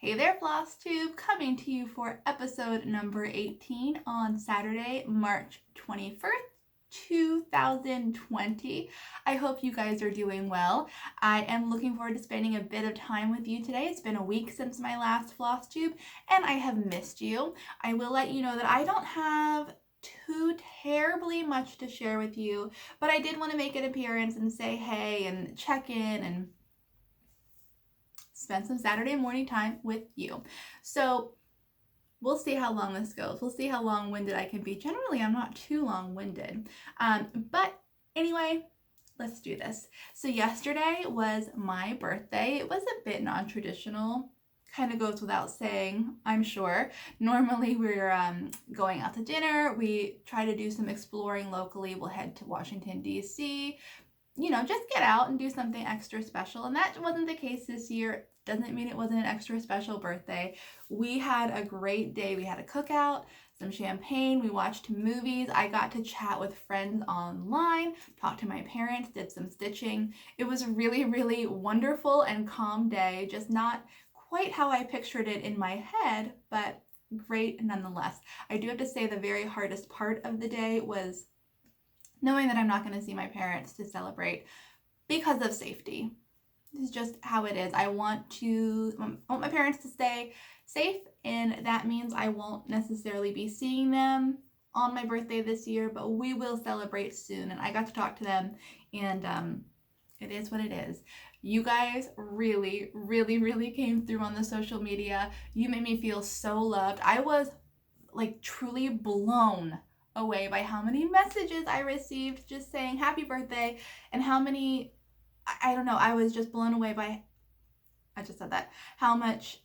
Hey there, Floss Tube, coming to you for episode number 18 on Saturday, March 21st, 2020. I hope you guys are doing well. I am looking forward to spending a bit of time with you today. It's been a week since my last Floss Tube, and I have missed you. I will let you know that I don't have too terribly much to share with you, but I did want to make an appearance and say hey and check in and spend some Saturday morning time with you. So we'll see how long this goes. We'll see how long-winded I can be. Generally, I'm not too long-winded. But anyway, let's do this. So yesterday was my birthday. It was a bit non-traditional. Kind of goes without saying, I'm sure. Normally we're going out to dinner. We try to do some exploring locally. We'll head to Washington, D.C., you know, just get out and do something extra special. And that wasn't the case this year. Doesn't mean it wasn't an extra special birthday. We had a great day. We had a cookout, some champagne. We watched movies. I got to chat with friends online, talk to my parents, did some stitching. It was a really, really wonderful and calm day. Just not quite how I pictured it in my head, but great nonetheless. I do have to say the very hardest part of the day was knowing that I'm not going to see my parents to celebrate because of safety. This is just how it is. I want my parents to stay safe, and that means I won't necessarily be seeing them on my birthday this year, but we will celebrate soon. And I got to talk to them, and it is what it is. You guys really, really, really came through on the social media. You made me feel so loved. I was like truly blown away by how many messages I received just saying happy birthday, and how many, I don't know, I was just blown away by, I just said that, how much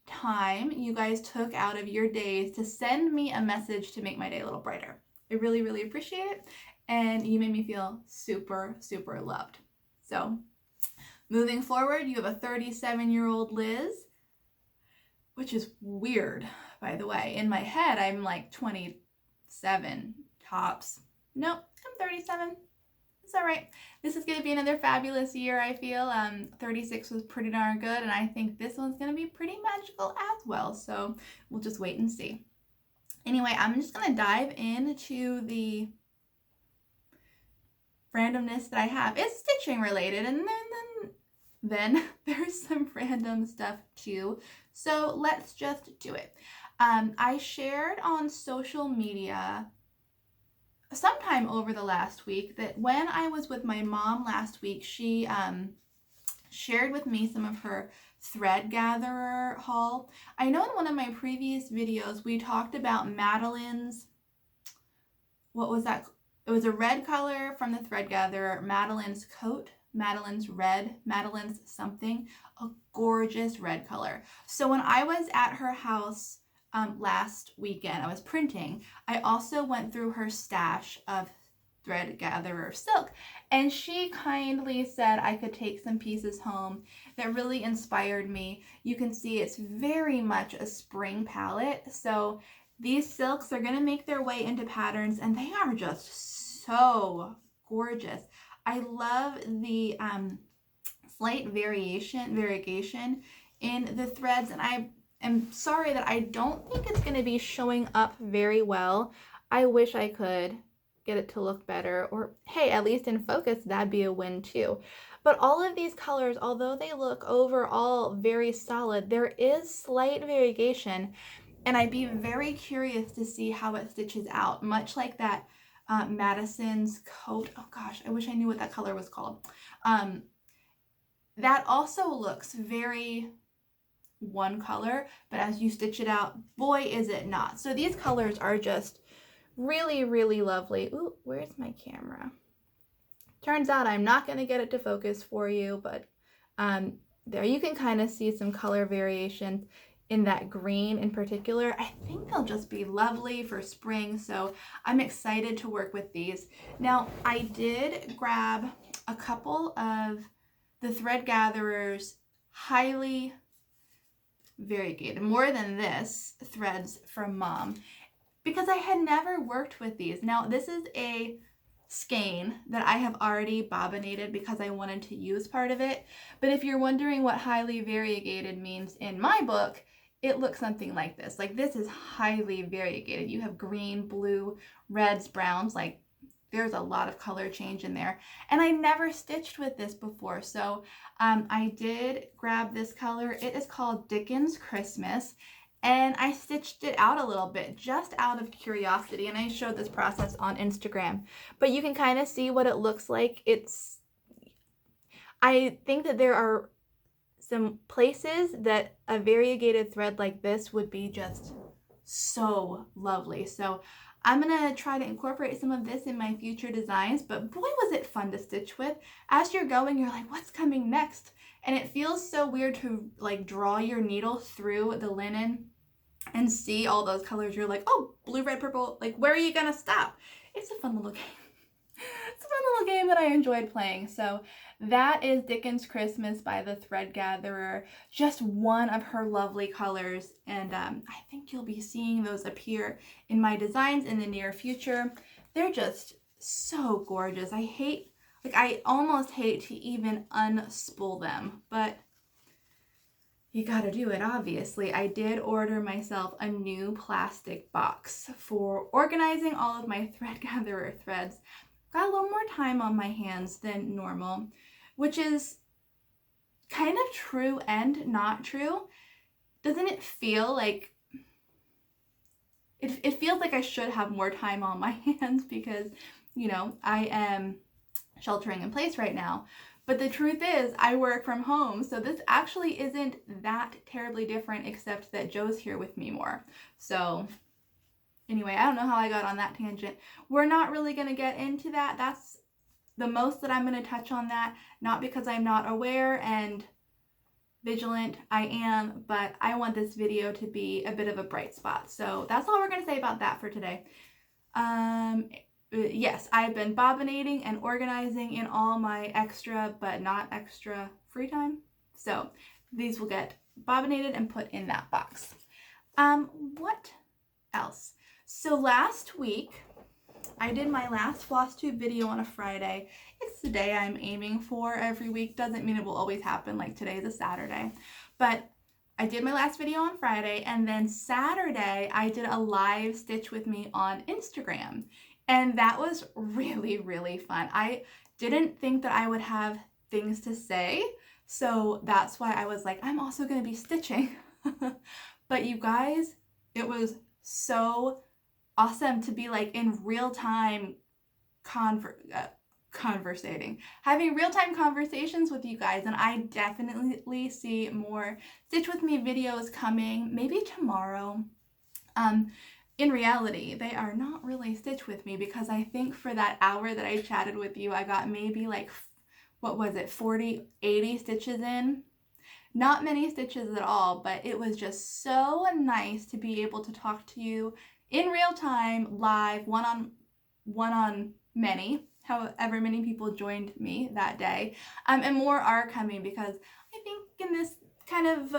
time you guys took out of your days to send me a message to make my day a little brighter. I really, really appreciate it, and you made me feel super, super loved. So moving forward, you have a 37-year-old Liz, which is weird, by the way. In my head, I'm like 27 tops. Nope, I'm 37. It's all right. This is going to be another fabulous year, I feel. 36 was pretty darn good, and I think this one's going to be pretty magical as well. So we'll just wait and see. Anyway, I'm just going to dive into the randomness that I have. It's stitching related, and then there's some random stuff too. So let's just do it. I shared on social media sometime over the last week that when I was with my mom last week, she shared with me some of her thread gatherer haul. I know in one of my previous videos we talked about Madelyn's, what was that? It was a red color from the thread gatherer, Madelyn's coat, Madelyn's red, Madelyn's something, a gorgeous red color. So when I was at her house last weekend, I was printing, I also went through her stash of thread gatherer silk, and she kindly said I could take some pieces home that really inspired me. You can see it's very much a spring palette, so these silks are going to make their way into patterns, and they are just so gorgeous. I love the slight variegation in the threads, and I am sorry that I don't think it's going to be showing up very well. I wish I could get it to look better, or hey, at least in focus, that'd be a win too. But all of these colors, although they look overall very solid, there is slight variegation, and I'd be very curious to see how it stitches out, much like that Madison's coat. Oh gosh, I wish I knew what that color was called. That also looks very one color, but as you stitch it out, boy, is it not. So these colors are just really, really lovely. Ooh, where's my camera? Turns out I'm not going to get it to focus for you, but there you can kind of see some color variations in that green in particular. I think they'll just be lovely for spring, so I'm excited to work with these. Now, I did grab a couple of the thread gatherers highly variegated, more than this, threads from Mom, because I had never worked with these. Now, this is a skein that I have already bobbinated because I wanted to use part of it. But if you're wondering what highly variegated means in my book, it looks something like this. Like, this is highly variegated. You have green, blue, reds, browns, like there's a lot of color change in there. And I never stitched with this before, so I did grab this color. It is called Dickens Christmas. And I stitched it out a little bit just out of curiosity, and I showed this process on Instagram. But you can kind of see what it looks like. I think that there are some places that a variegated thread like this would be just so lovely. So I'm gonna try to incorporate some of this in my future designs, but boy was it fun to stitch with. As you're going, you're like, what's coming next? And it feels so weird to like draw your needle through the linen and see all those colors. You're like, oh, blue, red, purple, like where are you gonna stop? It's a fun little game. It's a fun little game that I enjoyed playing. So that is Dickens Christmas by the Thread Gatherer, just one of her lovely colors, and I think you'll be seeing those appear in my designs in the near future. They're just so gorgeous. I almost hate to even unspool them, but you gotta do it, obviously. I did order myself a new plastic box for organizing all of my Thread Gatherer threads. Got a little more time on my hands than normal, which is kind of true and not true. Doesn't it feel like, it feels like I should have more time on my hands because, you know, I am sheltering in place right now. But the truth is, I work from home, so this actually isn't that terribly different, except that Joe's here with me more. So anyway, I don't know how I got on that tangent. We're not really going to get into that. That's the most that I'm going to touch on that, not because I'm not aware and vigilant. I am, but I want this video to be a bit of a bright spot. So that's all we're going to say about that for today. Yes, I've been bobbinating and organizing in all my extra but not extra free time. So these will get bobbinated and put in that box. What else? So last week, I did my last Floss Tube video on a Friday. It's the day I'm aiming for every week. Doesn't mean it will always happen, like today's a Saturday. But I did my last video on Friday, and then Saturday, I did a live stitch with me on Instagram. And that was really, really fun. I didn't think that I would have things to say, so that's why I was like, I'm also going to be stitching. But you guys, it was so awesome to be like in real time conversating, having real-time conversations with you guys, and I definitely see more Stitch With Me videos coming, maybe tomorrow. In reality, they are not really Stitch With Me because I think for that hour that I chatted with you, I got maybe like, what was it, 40, 80 stitches in. Not many stitches at all, but it was just so nice to be able to talk to you in real time, live, one on many, however many people joined me that day. And more are coming because I think in this kind of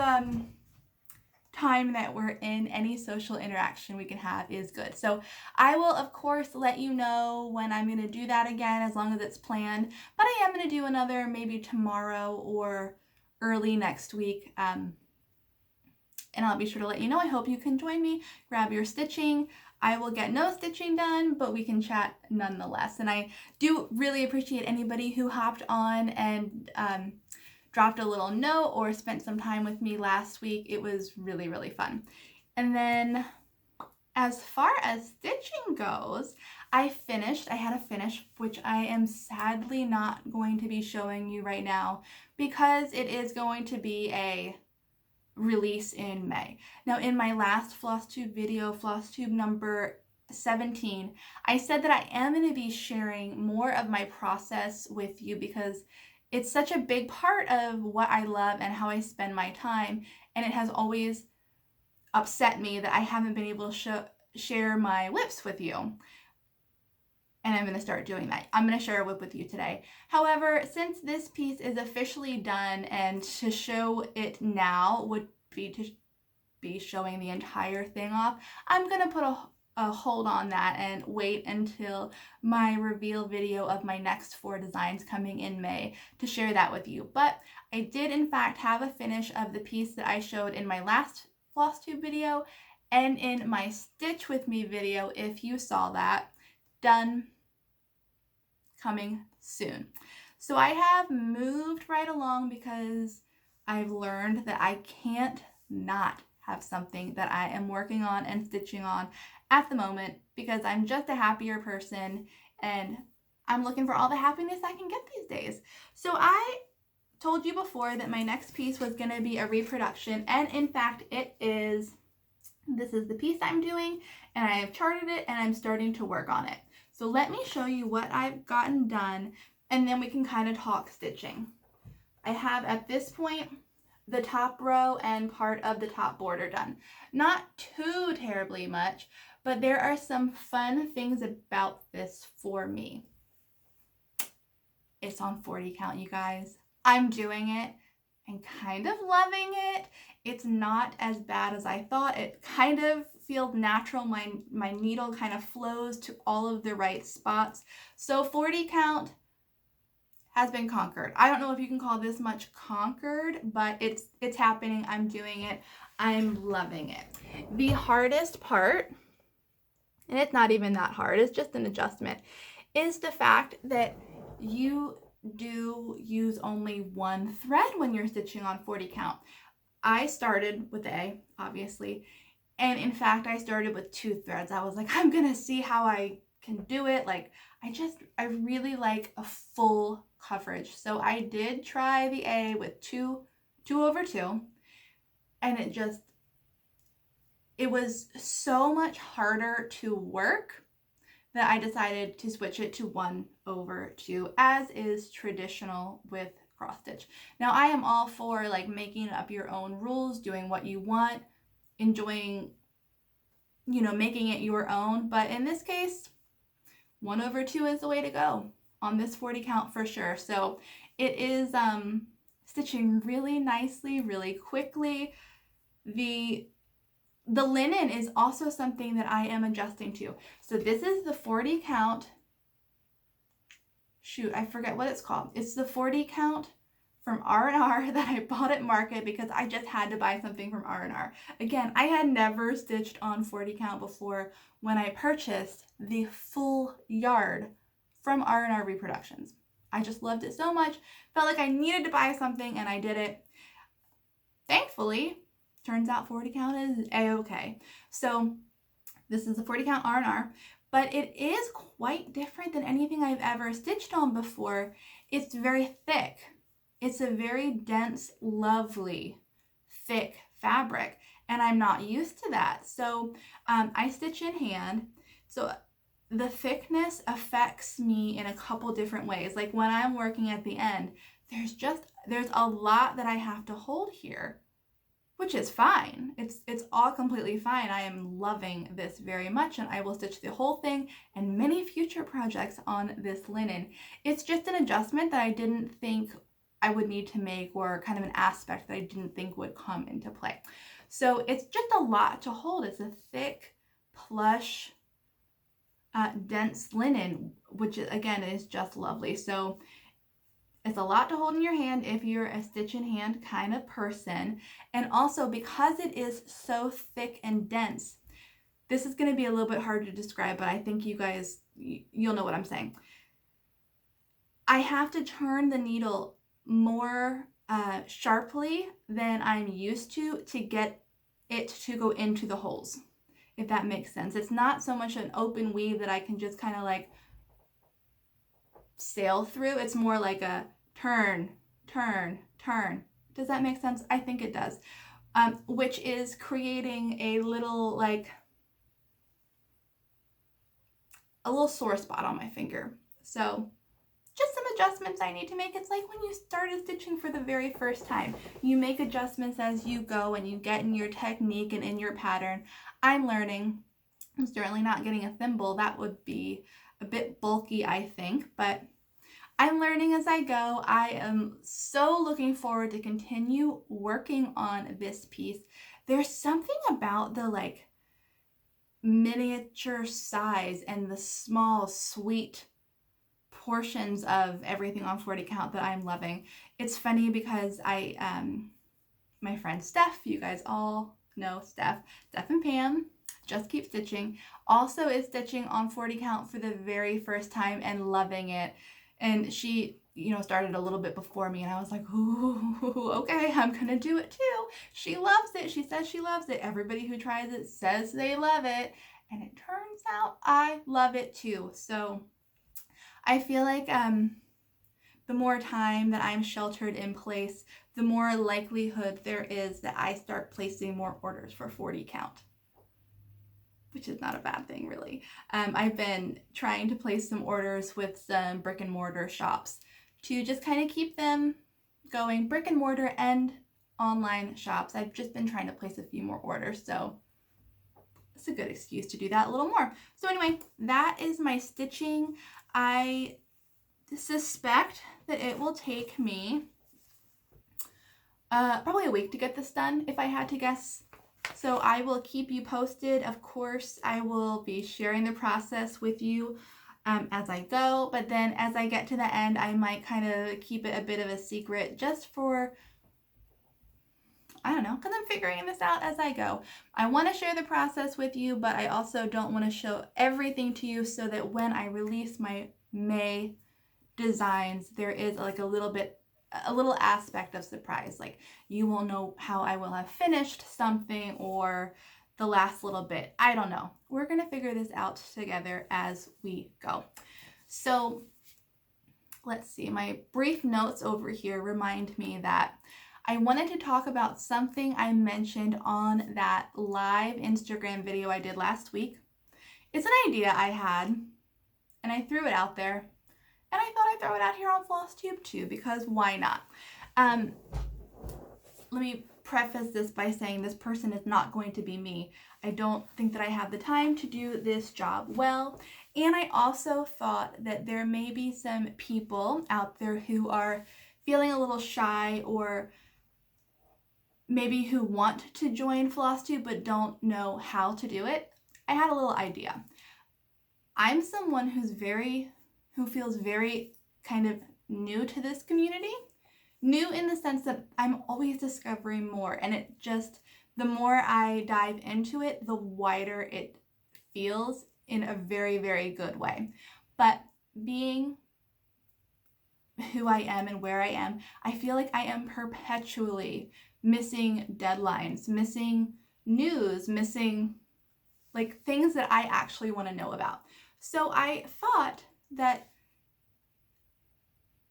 time that we're in, any social interaction we can have is good. So I will, of course, let you know when I'm going to do that again, as long as it's planned. But I am going to do another maybe tomorrow or early next week. And I'll be sure to let you know. I hope you can join me. Grab your stitching. I will get no stitching done, but we can chat nonetheless. And I do really appreciate anybody who hopped on and dropped a little note or spent some time with me last week. It was really, really fun. And then as far as stitching goes, I had a finish, which I am sadly not going to be showing you right now because it is going to be a release in May. Now, in my last Floss Tube video, Floss Tube number 17, I said that I am going to be sharing more of my process with you because it's such a big part of what I love and how I spend my time, and it has always upset me that I haven't been able to share my whips with you. And I'm going to start doing that. I'm going to share a whip with you today. However, since this piece is officially done, and to show it now would be to be showing the entire thing off, I'm going to put hold on that and wait until my reveal video of my next 4 designs coming in May to share that with you. But I did in fact have a finish of the piece that I showed in my last Floss Tube video and in my Stitch With Me video, if you saw that. Done, coming soon. So I have moved right along because I've learned that I can't not have something that I am working on and stitching on at the moment, because I'm just a happier person and I'm looking for all the happiness I can get these days. So I told you before that my next piece was going to be a reproduction, and in fact it is. This is the piece I'm doing, and I have charted it and I'm starting to work on it. So let me show you what I've gotten done, and then we can kind of talk stitching. I have at this point the top row and part of the top border done. Not too terribly much, but there are some fun things about this for me. It's on 40 count, you guys. I'm doing it and kind of loving it. It's not as bad as I thought. It kind of feels natural. My needle kind of flows to all of the right spots. So 40 count has been conquered. I don't know if you can call this much conquered, but it's happening. I'm doing it. I'm loving it. The hardest part, and it's not even that hard, it's just an adjustment, is the fact that you do use only one thread when you're stitching on 40 count. I started with A, obviously, and in fact I started with 2 threads. I was like, I'm gonna see how I can do it. Like, I really like a full coverage. So I did try the A with 2 over 2, and it was so much harder to work that I decided to switch it to 1 over 2, as is traditional with cross stitch. Now I am all for like making up your own rules, doing what you want, enjoying, you know, making it your own, but in this case 1 over 2 is the way to go on this 40 count for sure. So it is stitching really nicely, really quickly. The linen is also something that I am adjusting to. So this is the 40 count. Shoot, I forget what it's called. It's the 40 count from R&R that I bought at Market because I just had to buy something from R&R. Again, I had never stitched on 40 count before when I purchased the full yard from R&R Reproductions. I just loved it so much. Felt like I needed to buy something, and I did it. Thankfully, turns out 40 count is a-okay. So this is a 40 count R&R, but it is quite different than anything I've ever stitched on before. It's very thick. It's a very dense, lovely, thick fabric, and I'm not used to that. So I stitch in hand. So the thickness affects me in a couple different ways. Like when I'm working at the end, there's a lot that I have to hold here, which is fine. It's all completely fine. I am loving this very much, and I will stitch the whole thing and many future projects on this linen. It's just an adjustment that I didn't think I would need to make, or kind of an aspect that I didn't think would come into play. So it's just a lot to hold. It's a thick, plush, dense linen, which again is just lovely. So it's a lot to hold in your hand if you're a stitch in hand kind of person. And also because it is so thick and dense, this is going to be a little bit hard to describe, but I think you guys, you'll know what I'm saying. I have to turn the needle more sharply than I'm used to get it to go into the holes, if that makes sense. It's not so much an open weave that I can just kind of like sail through. It's more like a turn, turn, turn. Does that make sense? I think it does. Which is creating a little sore spot on my finger. So just some adjustments I need to make. It's like when you started stitching for the very first time. You make adjustments as you go and you get in your technique and in your pattern. I'm learning. I'm certainly not getting a thimble. That would be a bit bulky, I think, but I'm learning as I go. I am so looking forward to continue working on this piece. There's something about the miniature size and the small, sweet portions of everything on 40 count that I'm loving. It's funny because my friend Steph, you guys all know Steph and Pam, Just Keep Stitching, also is stitching on 40 count for the very first time and loving it. And she, started a little bit before me, and I was like, ooh, okay, I'm gonna do it too. She loves it. She says she loves it. Everybody who tries it says they love it. And it turns out I love it too. So I feel like the more time that I'm sheltered in place, the more likelihood there is that I start placing more orders for 40 count, which is not a bad thing, really. I've been trying to place some orders with some brick and mortar shops to just kind of keep them going, brick and mortar and online shops. I've just been trying to place a few more orders, so it's a good excuse to do that a little more. So anyway, that is my stitching. I suspect that it will take me probably a week to get this done, if I had to guess. So I will keep you posted. Of course, I will be sharing the process with you as I go, but then as I get to the end, I might kind of keep it a bit of a secret just for, I don't know, because I'm figuring this out as I go. I want to share the process with you, but I also don't want to show everything to you, so that when I release my May designs, there is like a little aspect of surprise. Like, you will know how I will have finished something or the last little bit. I don't know. We're going to figure this out together as we go. So let's see. My brief notes over here remind me that I wanted to talk about something I mentioned on that live Instagram video I did last week. It's an idea I had, and I threw it out there. And I thought I'd throw it out here on Floss Tube too, because why not? Let me preface this by saying this person is not going to be me. I don't think that I have the time to do this job well. And I also thought that there may be some people out there who are feeling a little shy, or maybe who want to join Floss Tube but don't know how to do it. I had a little idea. I'm someone who feels very kind of new to this community. New in the sense that I'm always discovering more, and it just, the more I dive into it, the wider it feels in a very, very good way. But being who I am and where I am, I feel like I am perpetually missing deadlines, missing news, missing like things that I actually want to know about. So I thought that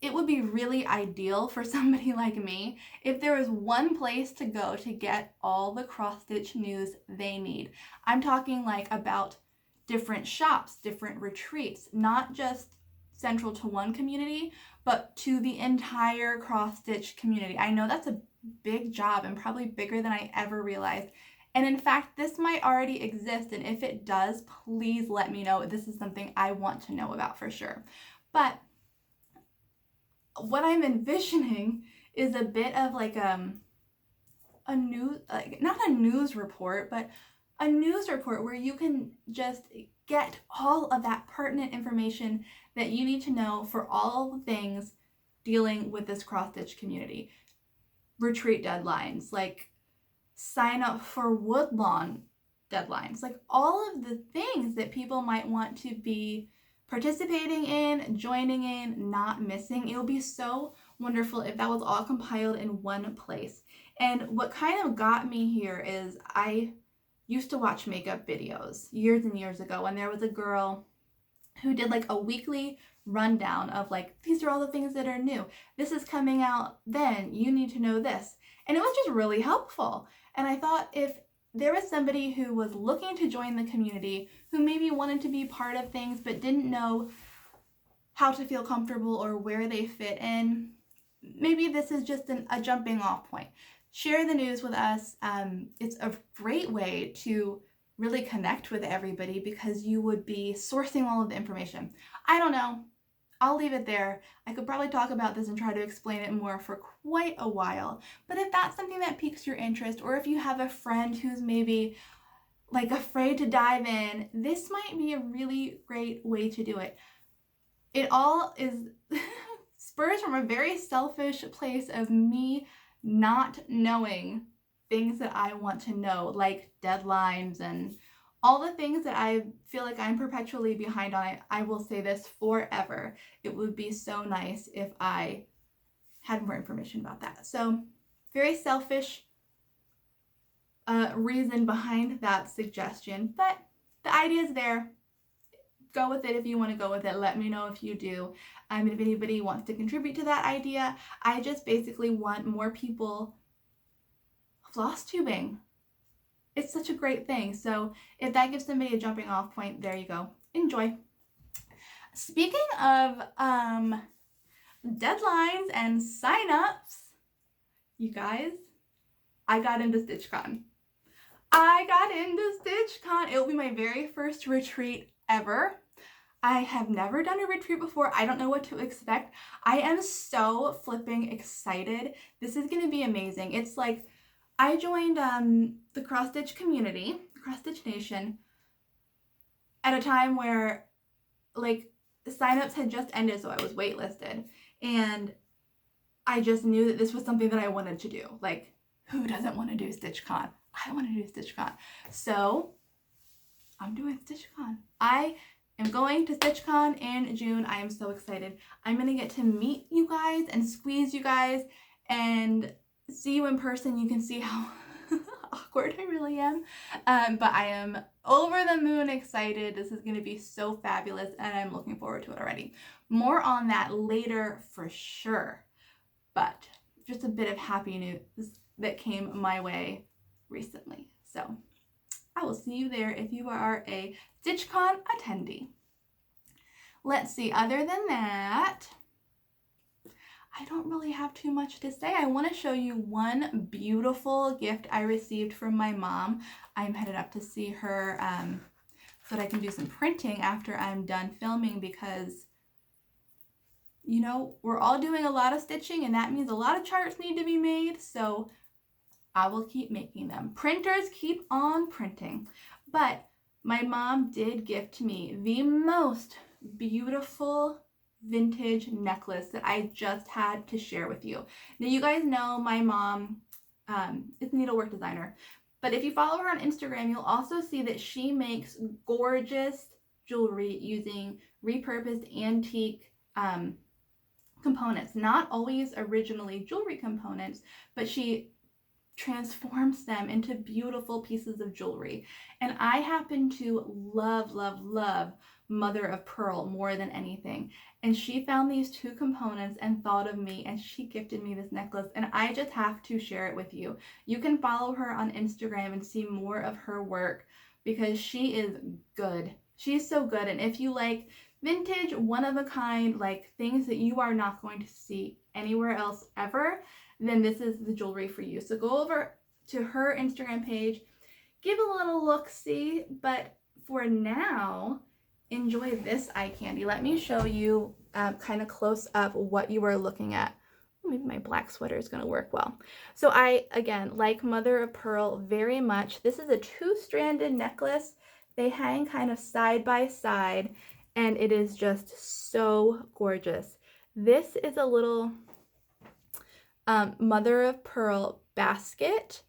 it would be really ideal for somebody like me if there was one place to go to get all the cross-stitch news they need. I'm talking like about different shops, different retreats, not just central to one community, but to the entire cross-stitch community. I know that's a big job and probably bigger than I ever realized. And in fact, this might already exist, and if it does, please let me know. This is something I want to know about for sure. But what I'm envisioning is a bit of like a news, like not a news report, but a news report where you can just get all of that pertinent information that you need to know for all the things dealing with this cross-stitch community. Retreat deadlines, like sign up for woodlawn deadlines, like all of the things that people might want to be participating in, joining in, not missing. It would be so wonderful if that was all compiled in one place. And what kind of got me here is I used to watch makeup videos years and years ago, and there was a girl who did like a weekly rundown of like, these are all the things that are new. This is coming out then. You need to know this. And it was just really helpful. And I thought if there was somebody who was looking to join the community, who maybe wanted to be part of things but didn't know how to feel comfortable or where they fit in, maybe this is just a jumping off point. Share the news with us. It's a great way to really connect with everybody because you would be sourcing all of the information. I don't know. I'll leave it there. I could probably talk about this and try to explain it more for quite a while. But if that's something that piques your interest, or if you have a friend who's maybe like afraid to dive in, this might be a really great way to do it. It all is spurs from a very selfish place of me not knowing things that I want to know, like deadlines and all the things that I feel like I'm perpetually behind on. I will say this forever. It would be so nice if I had more information about that. So very selfish reason behind that suggestion, but the idea is there. Go with it if you want to go with it. Let me know if you do. If anybody wants to contribute to that idea, I just basically want more people floss tubing. It's such a great thing. So if that gives somebody a jumping off point, there you go. Enjoy. Speaking of deadlines and signups, you guys, I got into StitchCon. It will be my very first retreat ever. I have never done a retreat before. I don't know what to expect. I am so flipping excited. This is going to be amazing. It's like I joined the cross stitch community, cross stitch nation, at a time where like signups had just ended, so I was waitlisted, and I just knew that this was something that I wanted to do. Like, who doesn't want to do StitchCon? I want to do StitchCon. So I'm doing StitchCon. I am going to StitchCon in June. I am so excited. I'm going to get to meet you guys and squeeze you guys and see you in person. You can see how awkward I really am. But I am over the moon excited. This is going to be so fabulous, and I'm looking forward to it already. More on that later for sure. But just a bit of happy news that came my way recently. So I will see you there if you are a StitchCon attendee. Let's see, other than that, I don't really have too much to say. I want to show you one beautiful gift I received from my mom. I'm headed up to see her so that I can do some printing after I'm done filming, because you know, we're all doing a lot of stitching, and that means a lot of charts need to be made, so I will keep making them. Printers keep on printing. But my mom did gift me the most beautiful vintage necklace that I just had to share with you. Now, you guys know my mom is a needlework designer, but if you follow her on Instagram, you'll also see that she makes gorgeous jewelry using repurposed antique components, not always originally jewelry components, but she transforms them into beautiful pieces of jewelry. And I happen to love, love, love mother of pearl more than anything. And she found these two components and thought of me, and she gifted me this necklace, and I just have to share it with you. You can follow her on Instagram and see more of her work, because she is good. She's so good. And if you like vintage, one-of-a-kind, like things that you are not going to see anywhere else ever, then this is the jewelry for you. So go over to her Instagram page, give a little look-see, but for now, enjoy this eye candy. Let me show you kind of close up what you are looking at. Maybe my black sweater is going to work well. So I, again, like mother of pearl very much. This is a two-stranded necklace. They hang kind of side by side, and it is just so gorgeous. This is a little mother of pearl basket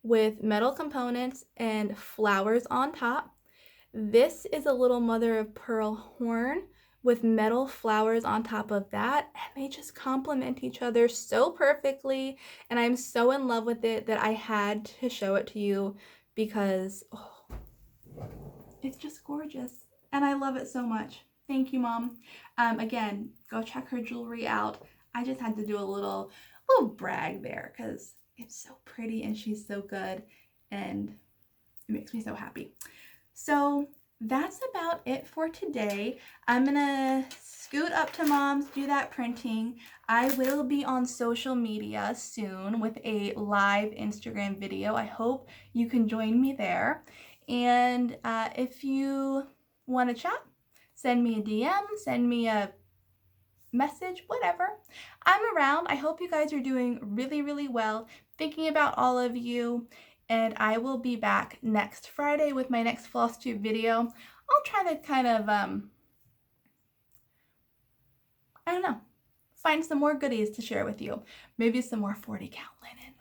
with metal components and flowers on top. This is a little mother of pearl horn with metal flowers on top of that, and they just complement each other so perfectly, and I'm so in love with it that I had to show it to you, because it's just gorgeous. And I love it so much. Thank you, Mom. Again, go check her jewelry out. I just had to do a little brag there, because it's so pretty and she's so good, and it makes me so happy. So that's about it for today. I'm gonna scoot up to Mom's, do that printing. I will be on social media soon with a live Instagram video. I hope you can join me there. And if you want to chat, send me a DM, send me a message, whatever. I'm around. I hope you guys are doing really, really well. Thinking about all of you. and I will be back next Friday with my next Floss Tube video. I'll try to kind of, I don't know, find some more goodies to share with you. Maybe some more 40 count linen.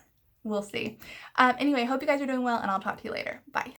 We'll see. Anyway, hope you guys are doing well, and I'll talk to you later. Bye.